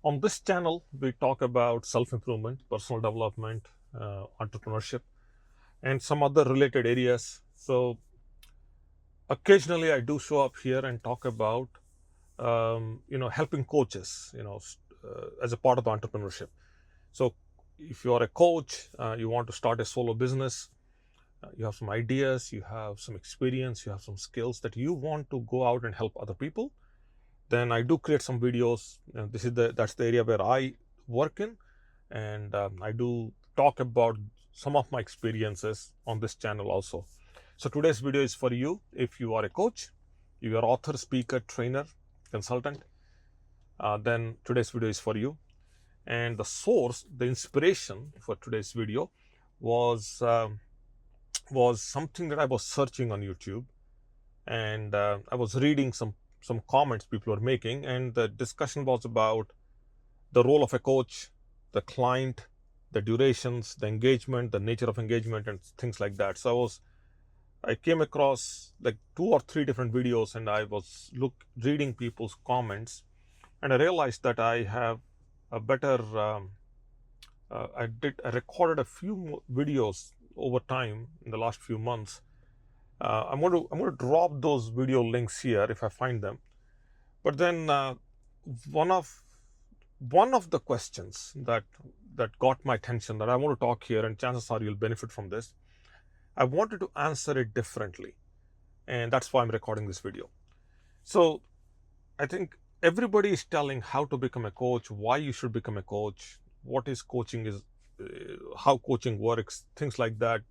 On this channel, we talk about self-improvement, personal development, entrepreneurship, and some other related areas. So occasionally I do show up here and talk about, helping coaches, as a part of the entrepreneurship. So if you are a coach, you want to start a solo business, you have some ideas, you have some experience, you have some skills that you want to go out and help other people, then I do create some videos. That's the area where I work in, and I do talk about some of my experiences on this channel also. So today's video is for you if you are a coach, you are author, speaker, trainer, consultant. Then today's video is for you. And the source, the inspiration for today's video was something that I was searching on YouTube, and I was reading some comments people were making, and the discussion was about the role of a coach, the client, the durations, the engagement, the nature of engagement, and things like that. So I came across like 2 or 3 different videos, and I was reading people's comments, and I realized that I have a better. I recorded a few videos over time in the last few months. I'm going to drop those video links here if I find them. But then one of the questions that got my attention, that I want to talk here, and chances are you'll benefit from this, I wanted to answer it differently, and that's why I'm recording this video. So I think everybody is telling how to become a coach, why you should become a coach, what is coaching, is how coaching works, things like that.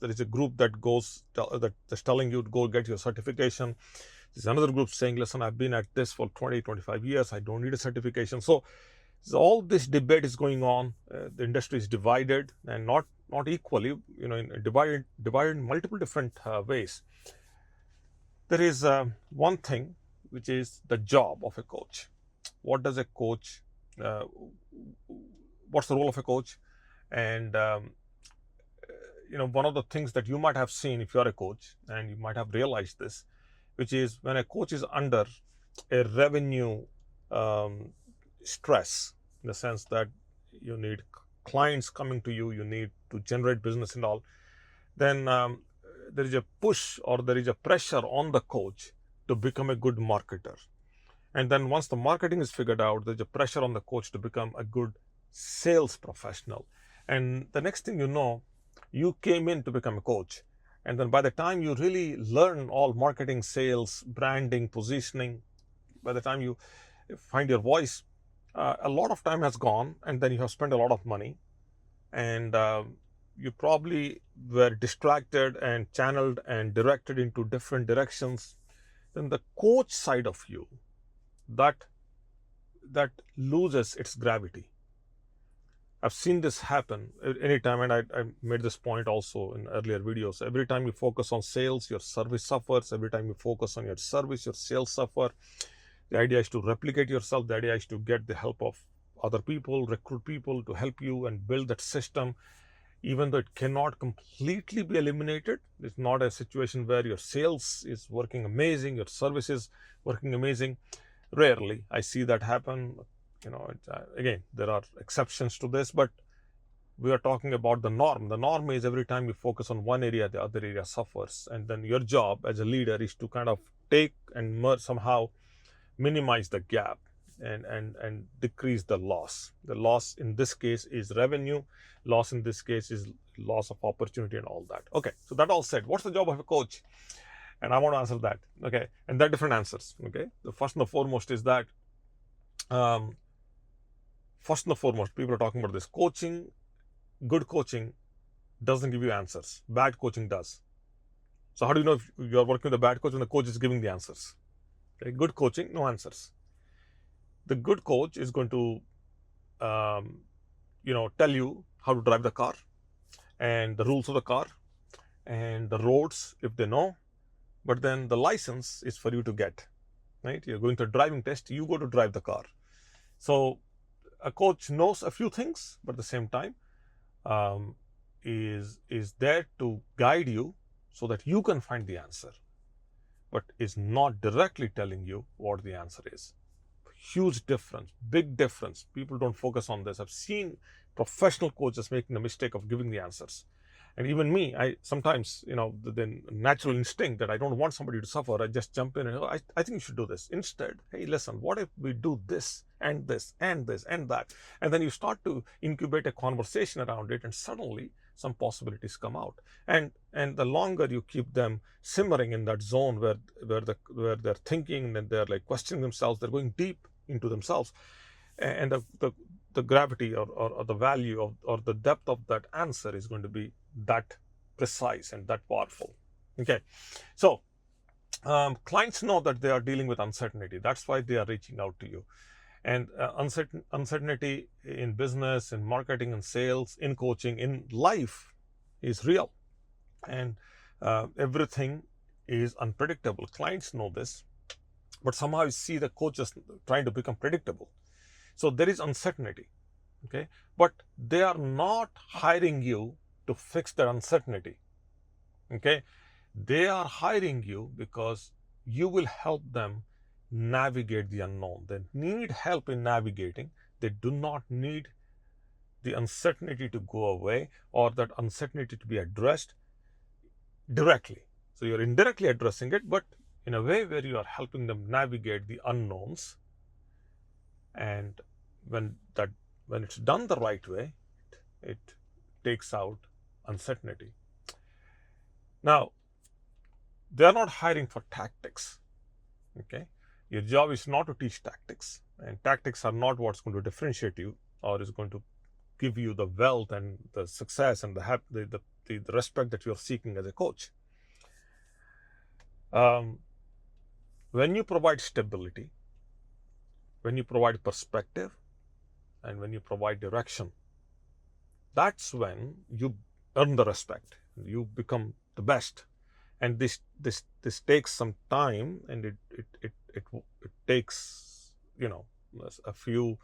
There is a group that that's telling you to go get your certification. There's another group saying, listen, I've been at this for 20-25 years, I don't need a certification. So all this debate is going on. The industry is divided, and not equally, divided in multiple different ways. There is one thing, which is the job of a coach. What does a coach, what's the role of a coach? And one of the things that you might have seen if you're a coach, and you might have realized this, which is when a coach is under a revenue stress, in the sense that you need clients coming to you, you need to generate business and all, then there is a push, or there is a pressure on the coach to become a good marketer. And then once the marketing is figured out, there's a pressure on the coach to become a good sales professional. And the next thing you know, you came in to become a coach. And then by the time you really learn all marketing, sales, branding, positioning, by the time you find your voice, a lot of time has gone, and then you have spent a lot of money, and you probably were distracted and channeled and directed into different directions. Then the coach side of you, that loses its gravity. I've seen this happen anytime, and I made this point also in earlier videos. Every time you focus on sales, your service suffers. Every time you focus on your service, your sales suffer. The idea is to replicate yourself. The idea is to get the help of other people, recruit people to help you and build that system. Even though it cannot completely be eliminated, it's not a situation where your sales is working amazing, your service is working amazing. Rarely I see that happen. Again, there are exceptions to this, but we are talking about the norm. The norm is every time you focus on one area, the other area suffers. And then your job as a leader is to kind of take and somehow minimize the gap and decrease the loss. The loss in this case is revenue. Loss in this case is loss of opportunity and all that. Okay, so that all said, what's the job of a coach? And I want to answer that. Okay, and there are different answers. Okay, the first and the foremost is that people are talking about this. Coaching, good coaching doesn't give you answers. Bad coaching does. So how do you know if you're working with a bad coach when the coach is giving the answers? Okay, good coaching, no answers. The good coach is going to, tell you how to drive the car, and the rules of the car, and the roads if they know. But then the license is for you to get, right? You're going to a driving test, you go to drive the car. So a coach knows a few things, but at the same time is there to guide you so that you can find the answer, but is not directly telling you what the answer is. huge difference, big difference. People don't focus on this. I've seen professional coaches making the mistake of giving the answers. And even me, I sometimes, the natural instinct that I don't want somebody to suffer, I just jump in and I think you should do this. Instead, hey, listen, what if we do this and this and this and that? And then you start to incubate a conversation around it, and suddenly some possibilities come out. And the longer you keep them simmering in that zone where they're thinking and they're like questioning themselves, they're going deep into themselves, and the gravity or the value of or the depth of that answer is going to be that precise and that powerful. Okay, so clients know that they are dealing with uncertainty. That's why they are reaching out to you. And uncertainty in business, in marketing, in sales, in coaching, in life is real, and everything is unpredictable. Clients know this, but somehow you see the coaches trying to become predictable. So there is uncertainty, okay? But they are not hiring you to fix their uncertainty, okay? They are hiring you because you will help them navigate the unknown. They need help in navigating. They do not need the uncertainty to go away or that uncertainty to be addressed directly. So you're indirectly addressing it, but in a way where you are helping them navigate the unknowns. And when it's done the right way, it takes out uncertainty. Now, they are not hiring for tactics, okay? Your job is not to teach tactics, and tactics are not what's going to differentiate you or is going to give you the wealth and the success and the respect that you're seeking as a coach. When you provide stability, when you provide perspective, and when you provide direction, that's when you earn the respect. You become the best. And this takes some time, and it takes a few,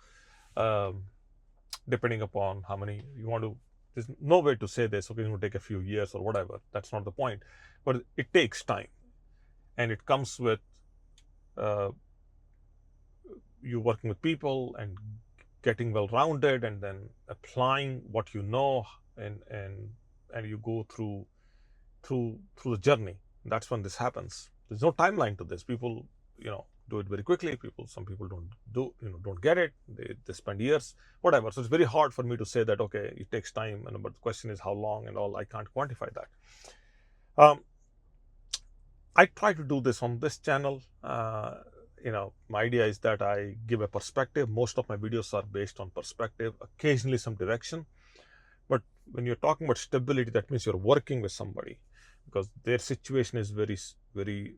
depending upon how many you want to. There's no way to say this. Okay, it's going to take a few years or whatever. That's not the point. But it takes time, and it comes with you working with people and getting well rounded, and then applying what you know, and you go through the journey. That's when this happens. There's no timeline to this. People do it very quickly. Some people don't get it. They spend years, whatever. So it's very hard for me to say that, okay, it takes time, but the question is how long and all. I can't quantify that. I try to do this on this channel. My idea is that I give a perspective. Most of my videos are based on perspective, occasionally some direction. But when you're talking about stability, that means you're working with somebody because their situation is very, very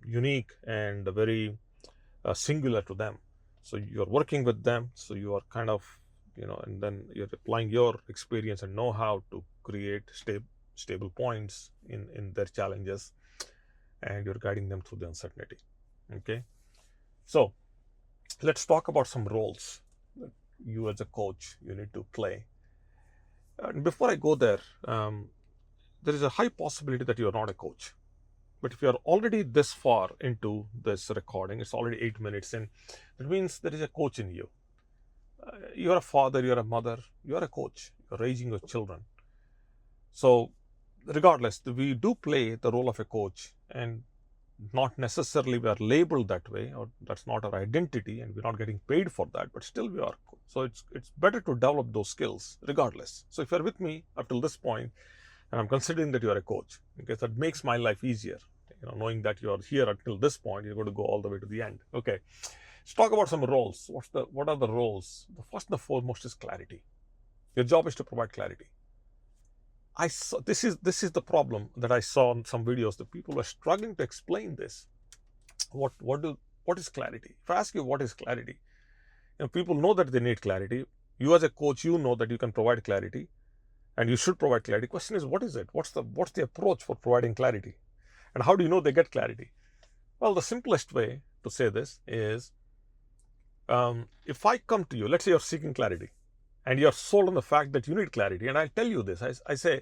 unique and very singular to them. So you're working with them. So you are kind of, and then you're applying your experience and know-how to create stable points in their challenges, and you're guiding them through the uncertainty. Okay. So let's talk about some roles that you as a coach, you need to play. And before I go there, there is a high possibility that you're not a coach. But if you're already this far into this recording, it's already 8 minutes in, that means there is a coach in you. You're a father, you're a mother, you're a coach, you're raising your children. So regardless, we do play the role of a coach, and not necessarily we are labeled that way, or that's not our identity, and we're not getting paid for that, but still we are. So it's better to develop those skills regardless. So if you're with me up till this point, and I'm considering that you are a coach, because that makes my life easier, knowing that you are here until this point, you're going to go all the way to the end. Okay, let's talk about some roles. What are the roles? The first and the foremost is clarity. Your job is to provide clarity. This is the problem that I saw in some videos. The people were struggling to explain this. What is clarity? If I ask you what is clarity, people know that they need clarity. You as a coach, you know that you can provide clarity, and you should provide clarity. Question is, what is it? What's the approach for providing clarity, and how do you know they get clarity? Well, the simplest way to say this is, if I come to you, let's say you're seeking clarity, and you're sold on the fact that you need clarity, and I'll tell you this. I say,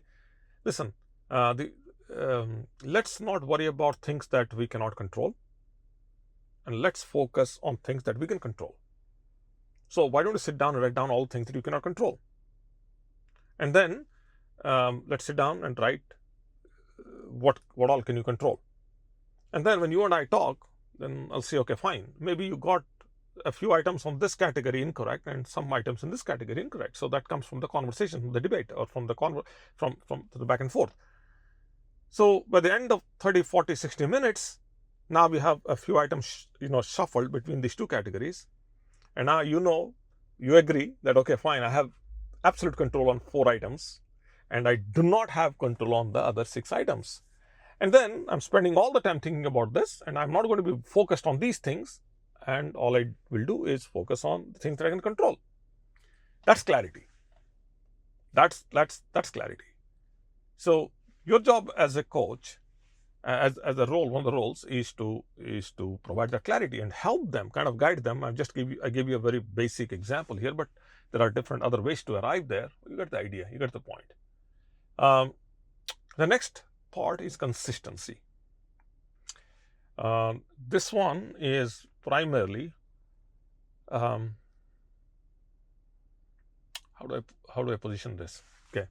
listen, let's not worry about things that we cannot control, and let's focus on things that we can control. So why don't you sit down and write down all the things that you cannot control? And then let's sit down and write what all can you control. And then when you and I talk, then I'll say, okay, fine. Maybe you got a few items on this category incorrect and some items in this category incorrect. So that comes from the conversation, from the debate, or from the from the back and forth. So by the end of 30, 40, 60 minutes, now we have a few items, shuffled between these two categories. And now you agree that, okay, fine, I have absolute control on 4 items and I do not have control on the other 6 items. And then I'm spending all the time thinking about this, and I'm not going to be focused on these things, and all I will do is focus on the things that I can control. That's clarity. That's clarity. So your job as a coach, as a role, one of the roles is to provide that clarity and help them, kind of guide them. I gave you a very basic example here, but there are different other ways to arrive there. You get the idea. You get the point. The next part is consistency. This one is primarily how do I position this? Okay.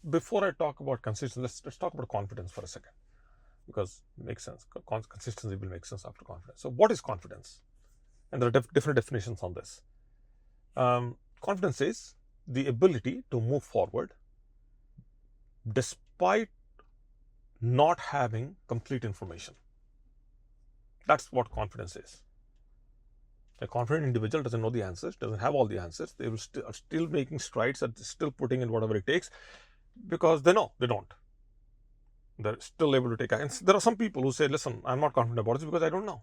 Before I talk about consistency, let's talk about confidence for a second, because it makes sense. Consistency will make sense after confidence. So what is confidence? And there are different definitions on this. Confidence is the ability to move forward despite not having complete information. That's what confidence is. A confident individual doesn't know the answers, doesn't have all the answers. They will are still making strides, are still putting in whatever it takes, because they know they don't. They're still able to take action. There are some people who say, listen, I'm not confident about this because I don't know.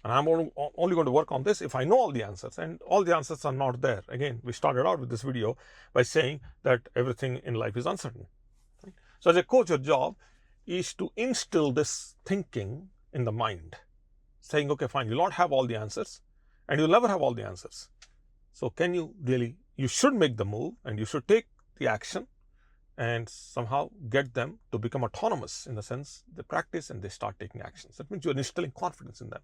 And I'm only going to work on this if I know all the answers, and all the answers are not there. Again, we started out with this video by saying that everything in life is uncertain. Right? So as a coach, your job is to instill this thinking in the mind, saying, okay, fine, you'll not have all the answers and you'll never have all the answers. So you should make the move and you should take the action and somehow get them to become autonomous, in the sense they practice and they start taking actions. That means you're instilling confidence in them.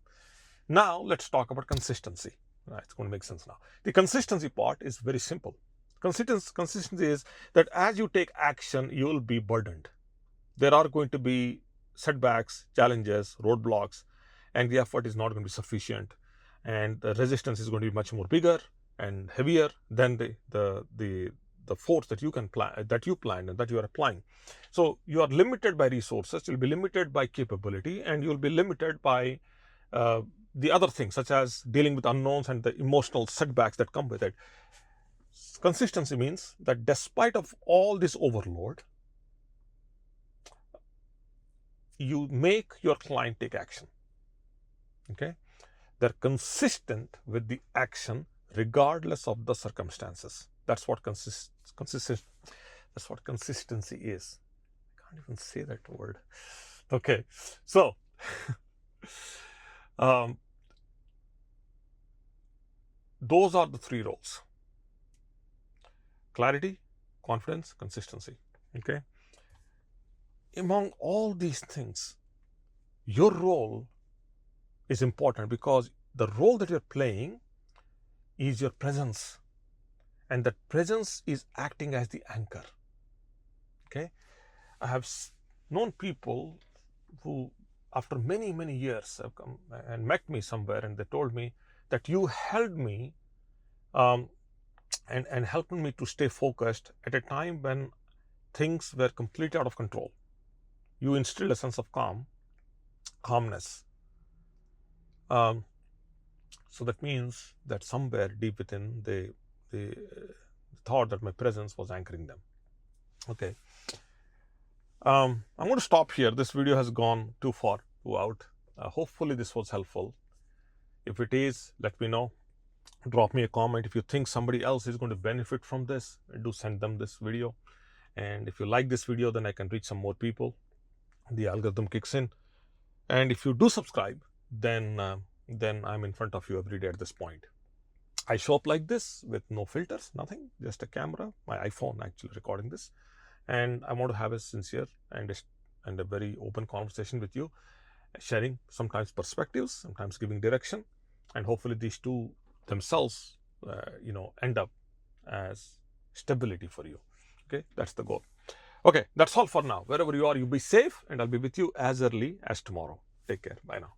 Now, let's talk about consistency. It's going to make sense now. The consistency part is very simple. Consistency is that as you take action, you will be burdened. There are going to be setbacks, challenges, roadblocks, and the effort is not going to be sufficient. And the resistance is going to be much more bigger and heavier than the force that you planned and that you are applying. So you are limited by resources, you'll be limited by capability, and you'll be limited by the other things, such as dealing with unknowns and the emotional setbacks that come with it. Consistency means that despite of all this overload, you make your client take action. Okay? They're consistent with the action regardless of the circumstances. That's what consistency is. I can't even say that word. Okay, so those are the 3 roles: clarity, confidence, consistency. Okay. Among all these things, your role is important, because the role that you're playing is your presence, and that presence is acting as the anchor. Okay. I have known people who, after many, many years, have come and met me somewhere, and they told me that you held me and helped me to stay focused at a time when things were completely out of control. You instilled a sense of calmness. So that means that somewhere deep within, they thought that my presence was anchoring them. Okay. I'm going to stop here. This video has gone too far, too out. Hopefully this was helpful. If it is, let me know. Drop me a comment. If you think somebody else is going to benefit from this, do send them this video. And if you like this video, then I can reach some more people. The algorithm kicks in. And if you do subscribe, then I'm in front of you every day at this point. I show up like this with no filters, nothing, just a camera, my iPhone actually recording this. And I want to have a sincere and and a very open conversation with you, sharing sometimes perspectives, sometimes giving direction, and hopefully these two themselves, end up as stability for you. Okay, that's the goal. Okay, that's all for now. Wherever you are, you be safe, and I'll be with you as early as tomorrow. Take care. Bye now.